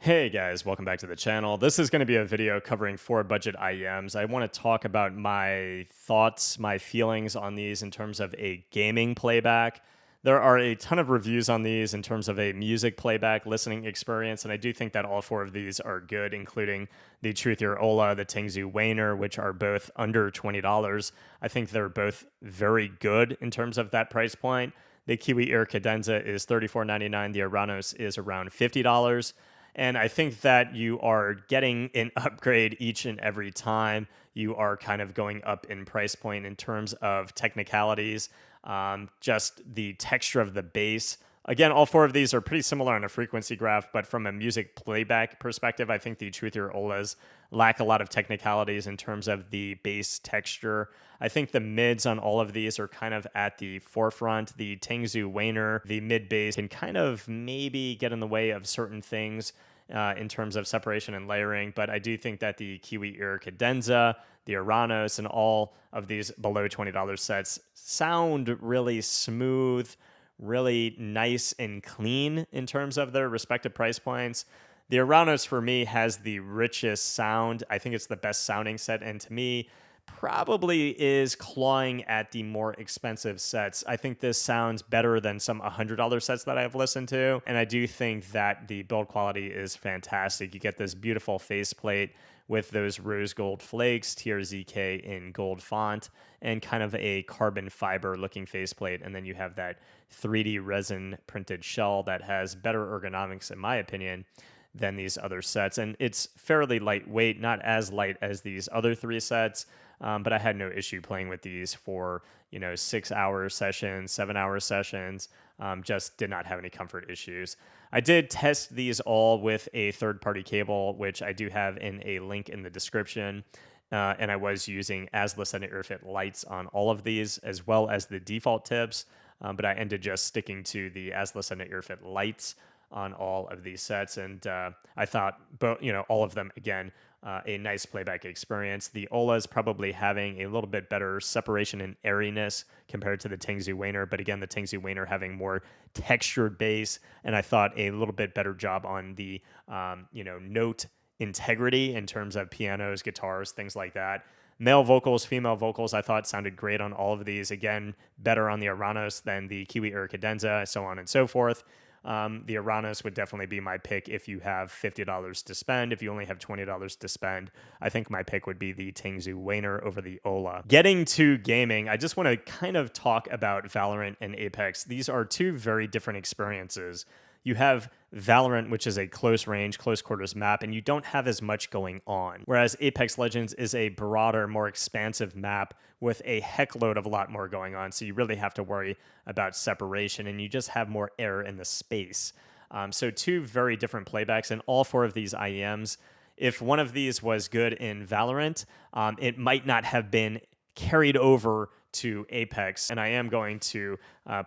Hey guys, welcome back to the channel. This is going to be a video covering 4 budget IEMs. I want to talk about my thoughts, my feelings on these in terms of a gaming playback. There are a ton of reviews on these in terms of a music playback listening experience, and I do think that all 4 of these are good, including the Truthear Hola, the Tangzu Wan'er, which are both under $20. I think they're both very good in terms of that price point. The Kiwi Ears Cadenza is $34.99. The Ouranos is around $50. And I think that you are getting an upgrade each and every time you are kind of going up in price point in terms of technicalities, just the texture of the bass. Again, all 4 of these are pretty similar on a frequency graph, but from a music playback perspective, I think the Truthear Holas lack a lot of technicalities in terms of the bass texture. I think the mids on all of these are kind of at the forefront. The Tangzu Wan'er, the mid bass, can kind of maybe get in the way of certain things in terms of separation and layering, but I do think that the Kiwi Ears Cadenza, the Ouranos, and all of these below $20 sets sound really smooth, really nice and clean in terms of their respective price points. The Ouranos, for me, has the richest sound. I think it's the best sounding set, and to me, probably is clawing at the more expensive sets. I think this sounds better than some $100 sets that I've listened to, and I do think that the build quality is fantastic. You get this beautiful faceplate with those rose gold flakes, TKZK in gold font, and kind of a carbon fiber looking faceplate, and then you have that 3D resin printed shell that has better ergonomics, in my opinion, than these other sets. And it's fairly lightweight, not as light as these other 3 sets, but I had no issue playing with these for 6-hour sessions, 7-hour sessions. Just did not have any comfort issues. I did test these all with a third-party cable, which I do have in a link in the description. And I was using ASLIS and EarFit lights on all of these, as well as the default tips. But I ended just sticking to the ASLIS and EarFit lights on all of these sets, and I thought all of them, again, a nice playback experience. The Hola's probably having a little bit better separation and airiness compared to the Tangzu Wan'er, but again, the Tangzu Wan'er having more textured bass, and I thought a little bit better job on the note integrity in terms of pianos, guitars, things like that. Male vocals, female vocals, I thought sounded great on all of these. Again, better on the Ouranos than the Kiwi Ears Cadenza, so on and so forth. The Ouranos would definitely be my pick if you have $50 to spend. If you only have $20 to spend, I think my pick would be the Tangzu Wan'er over the Hola. Getting to gaming, I just want to kind of talk about Valorant and Apex. These are 2 very different experiences. You have Valorant, which is a close range, close quarters map, and you don't have as much going on. Whereas Apex Legends is a broader, more expansive map with a heckload of a lot more going on. So you really have to worry about separation, and you just have more air in the space. So 2 very different playbacks, and all 4 of these IEMs. If one of these was good in Valorant, it might not have been carried over to Apex. And I am going to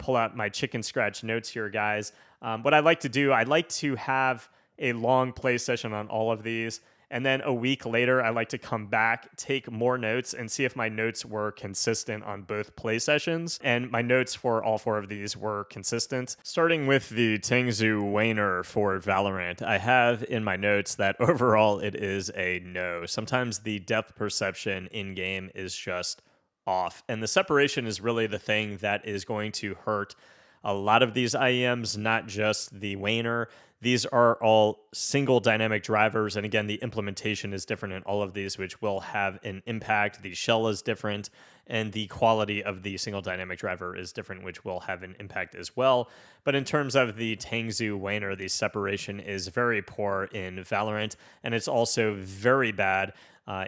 pull out my chicken scratch notes here, guys. What I like to do, I like to have a long play session on all of these. And then a week later, I like to come back, take more notes, and see if my notes were consistent on both play sessions. And my notes for all 4 of these were consistent. Starting with the Tangzu Wan'er for Valorant, I have in my notes that overall it is a no. Sometimes the depth perception in-game is just off. And the separation is really the thing that is going to hurt a lot of these IEMs, not just the Wan'er. These are all single dynamic drivers, and again, the implementation is different in all of these, which will have an impact. The shell is different, and the quality of the single dynamic driver is different, which will have an impact as well. But in terms of the Tangzu Wan'er, the separation is very poor in Valorant, and it's also very bad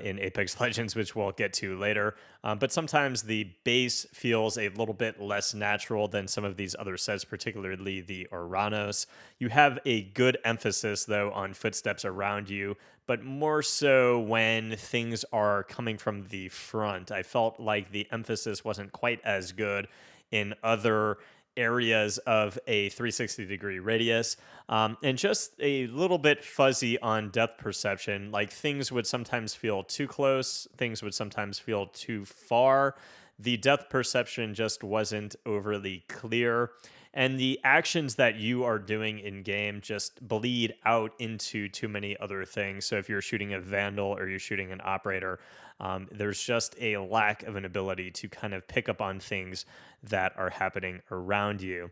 in Apex Legends, which we'll get to later. But sometimes the bass feels a little bit less natural than some of these other sets, particularly the Ouranos. You have a good emphasis, though, on footsteps around you, but more so when things are coming from the front. I felt like the emphasis wasn't quite as good in other areas of a 360-degree radius, and just a little bit fuzzy on depth perception. Like, things would sometimes feel too close, things would sometimes feel too far. The depth perception just wasn't overly clear. and the actions that you are doing in game just bleed out into too many other things. So if you're shooting a Vandal or you're shooting an Operator, there's just a lack of an ability to kind of pick up on things that are happening around you.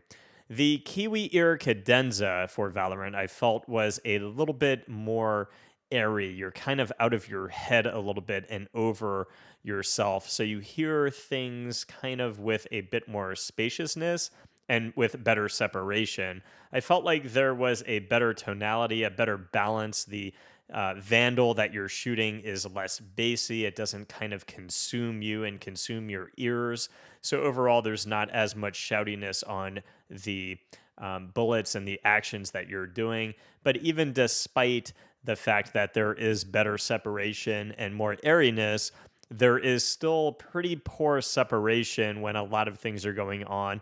The Kiwi Ear Cadenza for Valorant, I felt, was a little bit more airy. You're kind of out of your head a little bit and over yourself. So you hear things kind of with a bit more spaciousness and with better separation. I felt like there was a better tonality, a better balance. The Vandal that you're shooting is less bassy. It doesn't kind of consume you and consume your ears. So overall, there's not as much shoutiness on the bullets and the actions that you're doing. But even despite the fact that there is better separation and more airiness, there is still pretty poor separation when a lot of things are going on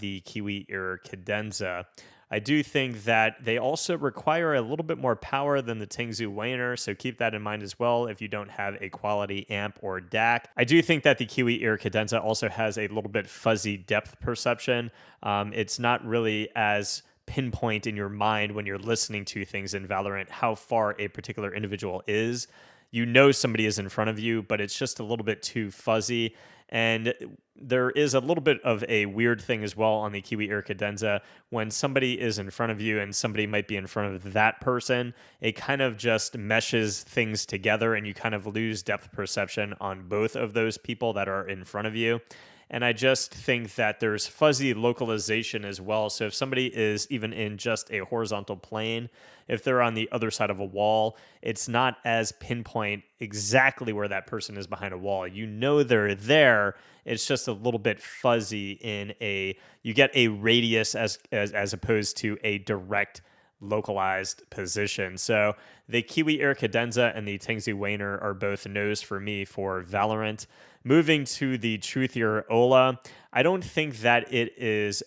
the Kiwi Ear Cadenza. I do think that they also require a little bit more power than the Tangzu Wan'er, so keep that in mind as well if you don't have a quality amp or DAC. I do think that the Kiwi Ear Cadenza also has a little bit fuzzy depth perception. It's not really as pinpoint in your mind when you're listening to things in Valorant how far a particular individual is. You know somebody is in front of you, but it's just a little bit too fuzzy. And there is a little bit of a weird thing as well on the Kiwi Ear Cadenza. When somebody is in front of you and somebody might be in front of that person, it kind of just meshes things together and you kind of lose depth perception on both of those people that are in front of you. And I just think that there's fuzzy localization as well. So if somebody is even in just a horizontal plane, if they're on the other side of a wall, it's not as pinpoint exactly where that person is behind a wall. You know they're there. It's just a little bit fuzzy you get a radius as opposed to a direct localized position. So the Kiwi Ear Cadenza and the Tangzu Wan'er are both no's for me for Valorant. Moving to the Truthear Hola, I don't think that it is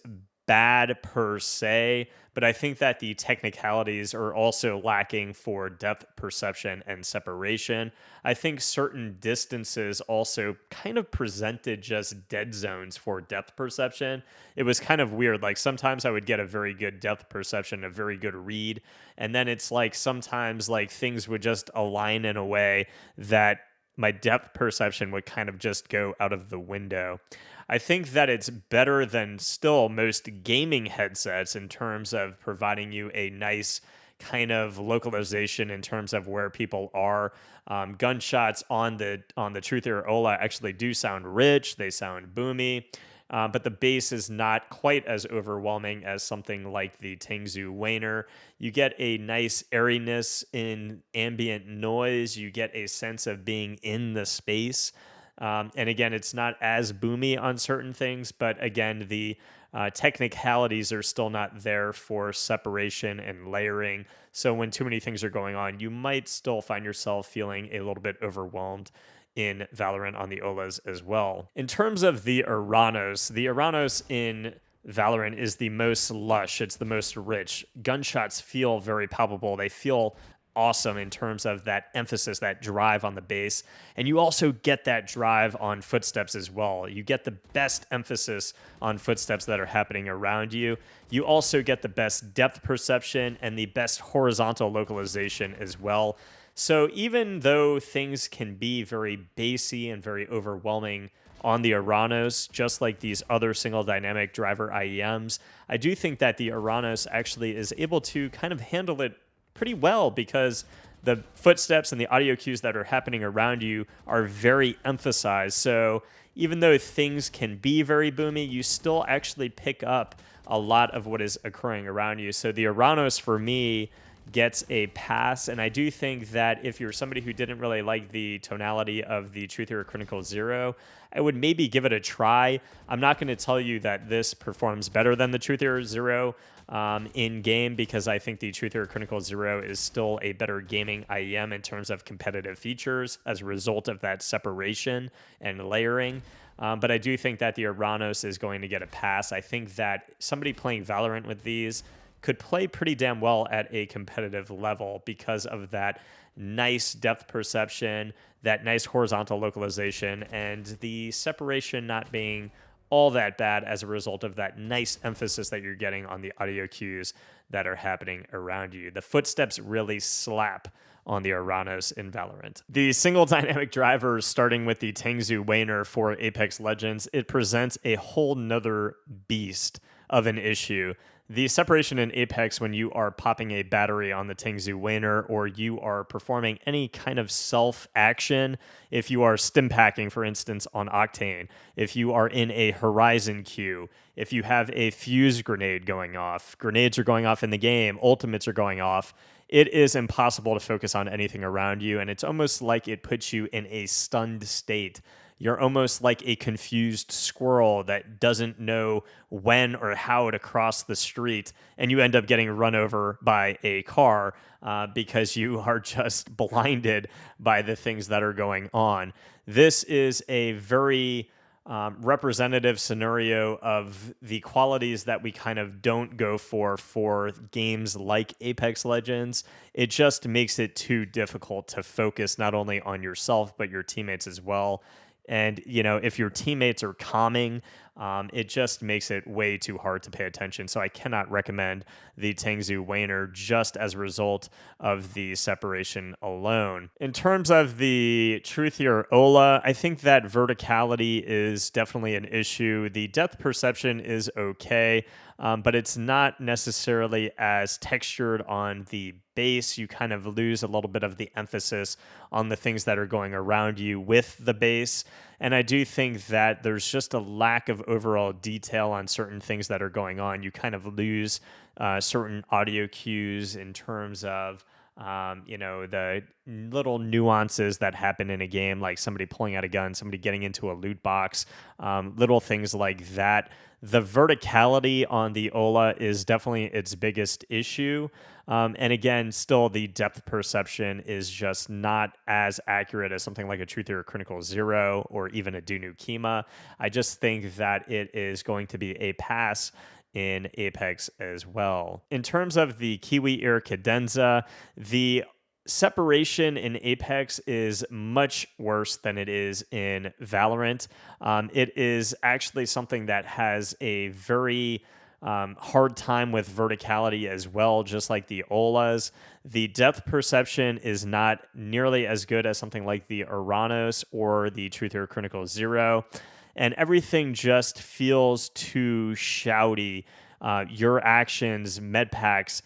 bad per se, but I think that the technicalities are also lacking for depth perception and separation. I think certain distances also kind of presented just dead zones for depth perception. It was kind of weird. Like sometimes I would get a very good depth perception, a very good read, and then it's like sometimes like things would just align in a way that my depth perception would kind of just go out of the window. I think that it's better than still most gaming headsets in terms of providing you a nice kind of localization in terms of where people are. Gunshots on the Truthear Hola actually do sound rich. They sound boomy. But the bass is not quite as overwhelming as something like the Tangzu Wan'er. You get a nice airiness in ambient noise. You get a sense of being in the space. And again, it's not as boomy on certain things, but again, the technicalities are still not there for separation and layering. So when too many things are going on, you might still find yourself feeling a little bit overwhelmed in Valorant on the Holas as well. In terms of the Ouranos in Valorant is the most lush. It's the most rich. Gunshots feel very palpable. They feel awesome in terms of that emphasis, that drive on the bass. And you also get that drive on footsteps as well. You get the best emphasis on footsteps that are happening around you. You also get the best depth perception and the best horizontal localization as well. So even though things can be very bassy and very overwhelming on the Ouranos, just like these other single dynamic driver IEMs, I do think that the Ouranos actually is able to kind of handle it pretty well because the footsteps and the audio cues that are happening around you are very emphasized. So even though things can be very boomy, you still actually pick up a lot of what is occurring around you. So the Ouranos for me gets a pass, and I do think that if you're somebody who didn't really like the tonality of the Truthear Critical Zero, I would maybe give it a try. I'm not going to tell you that this performs better than the Truthear Zero in game, because I think the Truthear Critical Zero is still a better gaming IEM in terms of competitive features as a result of that separation and layering. But I do think that the Ouranos is going to get a pass. I think that somebody playing Valorant with these could play pretty damn well at a competitive level because of that nice depth perception, that nice horizontal localization, and the separation not being all that bad as a result of that nice emphasis that you're getting on the audio cues that are happening around you. The footsteps really slap on the Ouranos in Valorant. The single dynamic driver, starting with the Tangzu Wan'er for Apex Legends, it presents a whole nother beast of an issue. The separation in Apex when you are popping a battery on the Tangzu Wan'er or you are performing any kind of self-action, if you are stim packing, for instance, on Octane, if you are in a Horizon queue, if you have a fuse grenade going off, grenades are going off in the game, ultimates are going off, it is impossible to focus on anything around you, and it's almost like it puts you in a stunned state. You're almost like a confused squirrel that doesn't know when or how to cross the street, and you end up getting run over by a car because you are just blinded by the things that are going on. This is a very representative scenario of the qualities that we kind of don't go for games like Apex Legends. It just makes it too difficult to focus not only on yourself, but your teammates as well. And, you know, if your teammates are calming, it just makes it way too hard to pay attention. So I cannot recommend the Tangzu Wan'er just as a result of the separation alone. In terms of the Truthear Hola, I think that verticality is definitely an issue. The depth perception is okay, but it's not necessarily as textured on the base. You kind of lose a little bit of the emphasis on the things that are going around you with the base. And I do think that there's just a lack of overall detail on certain things that are going on. You kind of lose certain audio cues in terms of the little nuances that happen in a game, like somebody pulling out a gun, somebody getting into a loot box, little things like that. The verticality on the Hola is definitely its biggest issue. And again, still the depth perception is just not as accurate as something like a Truthear Critical Zero or even a Dunu Kima. I just think that it is going to be a pass in Apex as well. In terms of the Kiwi Ears Cadenza, the separation in Apex is much worse than it is in Valorant. It is actually something that has a very hard time with verticality as well, just like the Holas. The depth perception is not nearly as good as something like the Ouranos or the Truthear Critical Zero. And everything just feels too shouty. Your actions, med packs,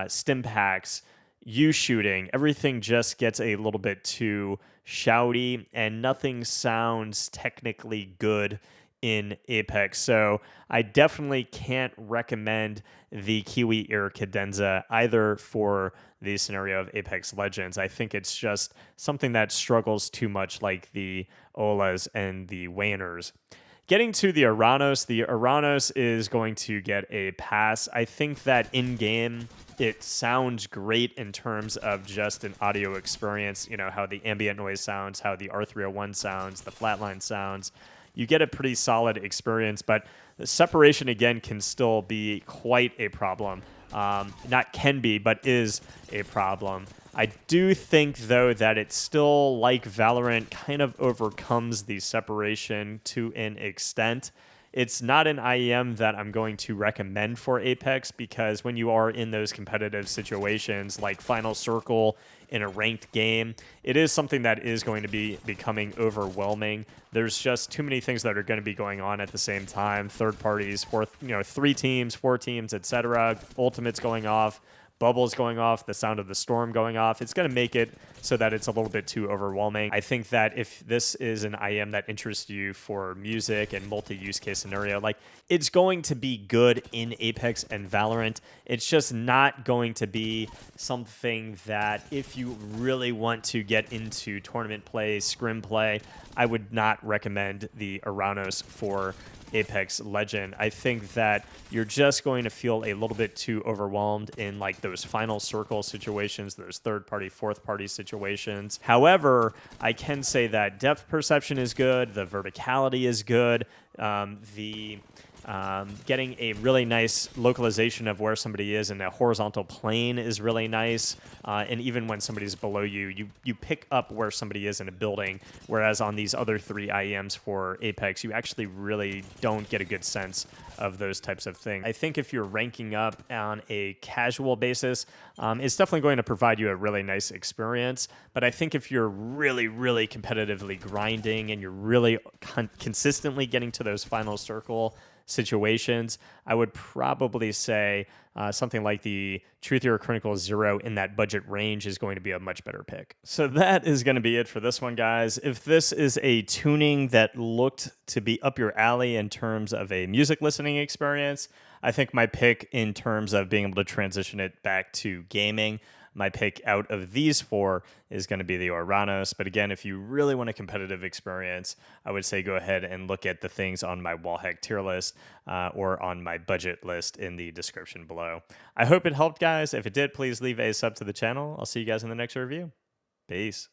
stim packs, you shooting, everything just gets a little bit too shouty, and nothing sounds technically good in Apex. So I definitely can't recommend the Kiwi Ears Cadenza either for the scenario of Apex Legends. I think it's just something that struggles too much like the Holas and the Wan'ers. Getting to the Ouranos is going to get a pass. I think that in-game, it sounds great in terms of just an audio experience, you know, how the ambient noise sounds, how the R301 sounds, the flatline sounds. You get a pretty solid experience, but the separation, again, can still be quite a problem. Not can be, but is a problem. I do think, though, that it's still, like Valorant, kind of overcomes the separation to an extent. It's not an IEM that I'm going to recommend for Apex because when you are in those competitive situations like Final Circle in a ranked game, it is something that is going to be becoming overwhelming. There's just too many things that are going to be going on at the same time. Third parties, 3 teams, 4 teams, etc. Ultimates going off. Bubbles going off, the sound of the storm going off. It's going to make it so that it's a little bit too overwhelming. I think that if this is an IEM that interests you for music and multi-use case scenario, like it's going to be good in Apex and Valorant. It's just not going to be something that if you really want to get into tournament play, scrim play, I would not recommend the Ouranos for Apex Legend. I think that you're just going to feel a little bit too overwhelmed in like those final circle situations, those third party, fourth party situations. However, I can say that depth perception is good, the verticality is good, the Getting a really nice localization of where somebody is in a horizontal plane is really nice. And even when somebody's below you, you pick up where somebody is in a building, whereas on these other 3 IEMs for Apex, you actually really don't get a good sense of those types of things. I think if you're ranking up on a casual basis, it's definitely going to provide you a really nice experience. But I think if you're really, really competitively grinding and you're really consistently getting to those final circle situations, I would probably say something like the Truthear Chronicle Zero in that budget range is going to be a much better pick. So that is going to be it for this one, guys. If this is a tuning that looked to be up your alley in terms of a music listening experience, I think my pick in terms of being able to transition it back to gaming, my pick out of these 4 is going to be the Ouranos. But again, if you really want a competitive experience, I would say go ahead and look at the things on my Wallhack tier list or on my budget list in the description below. I hope it helped, guys. If it did, please leave a sub to the channel. I'll see you guys in the next review. Peace.